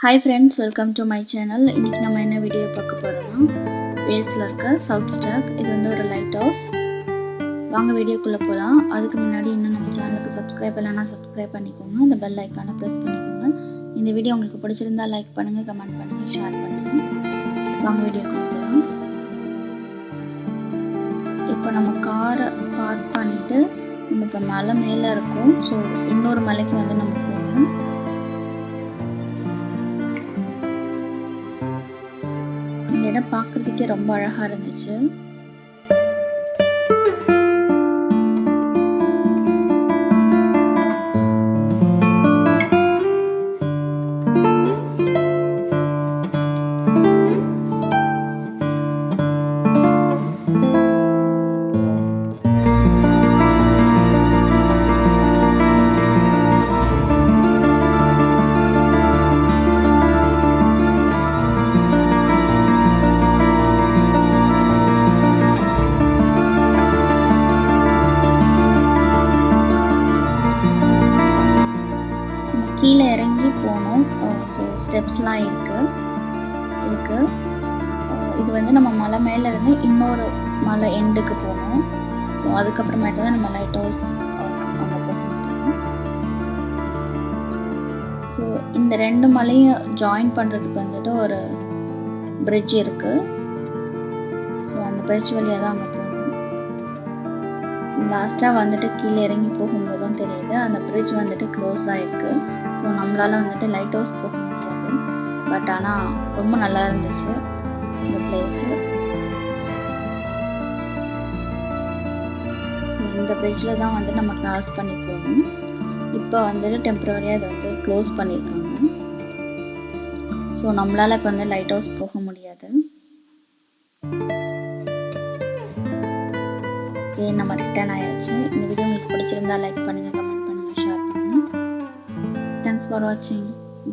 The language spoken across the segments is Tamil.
Hi friends, welcome to my channel. இன்னைக்கு நம்ம என்ன வீடியோ பார்க்க போறோம்னா வேல்ஸ்ல இருக்க சவுத் ஸ்டாக். இது வந்து ஒரு லைட் ஹவுஸ். வாங்க வீடியோக்குள்ள போலாம். அதுக்கு முன்னாடி இன்னும் நம்ம சேனலுக்கு சப்ஸ்கிரைப் பண்ணலனா சப்ஸ்கிரைப் பண்ணிக்கோங்க. அந்த பெல் ஐகானை பிரஸ் பண்ணிக்கோங்க. இந்த வீடியோ உங்களுக்கு பிடிச்சிருந்தா லைக் பண்ணுங்க, கமெண்ட் பண்ணுங்க, ஷேர் பண்ணுங்க. வாங்க வீடியோக்குள்ள போலாம். இப்போ நம்ம காரை பார்க் பண்ணிட்டு நம்ம இப்போ மலை மேலே இருக்கோம். ஸோ இன்னொரு மலைக்கு வந்து நம்ம போகணும். இந்த இடம் பார்க்குறதுக்கே ரொம்ப அழகாக இருந்துச்சு. கீழே இறங்கி போகணும். ஸோ ஸ்டெப்ஸ்லாம் இருக்குது. இது வந்து நம்ம மலை மேலே இருந்து இன்னொரு மலை எண்டுக்கு போகணும். ஸோ அதுக்கப்புறமேட்டு தான் நம்ம லைட் ஹவுஸ் அங்கே போக முடியும். ஸோ இந்த ரெண்டு மலையும் ஜாயின் பண்ணுறதுக்கு வந்துட்டு ஒரு பிரிட்ஜ் இருக்குது. ஸோ அந்த பிரிட்ஜ் வழியாக தான் அங்கே போகணும். லாஸ்ட்டாக வந்துட்டு கீழே இறங்கி போகும்போது தான் தெரியுது அந்த பிரிட்ஜ் வந்துட்டு க்ளோஸ் ஆகிருக்கு. ஸோ நம்மளால் வந்துட்டு லைட் ஹவுஸ் போக முடியாது. பட் ஆனால் ரொம்ப நல்லா இருந்துச்சு இந்த பிளேஸு. இந்த பிரிட்ஜில் தான் வந்து நம்ம கிராஸ் பண்ணி போகணும். இப்போ வந்துட்டு டெம்பரரியாக அதை வந்து க்ளோஸ் பண்ணியிருக்காங்க. ஸோ நம்மளால் இப்போ வந்து லைட் ஹவுஸ் போக முடியாது. ஓகே, நம்ம ரிட்டர்ன் ஆயாச்சு. இந்த வீடியோ உங்களுக்கு பிடிச்சிருந்தா லைக் பண்ணுங்கள், கமெண்ட் பண்ணுங்கள், ஷேர் பண்ணுங்கள். Thanks for watching.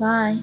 Bye.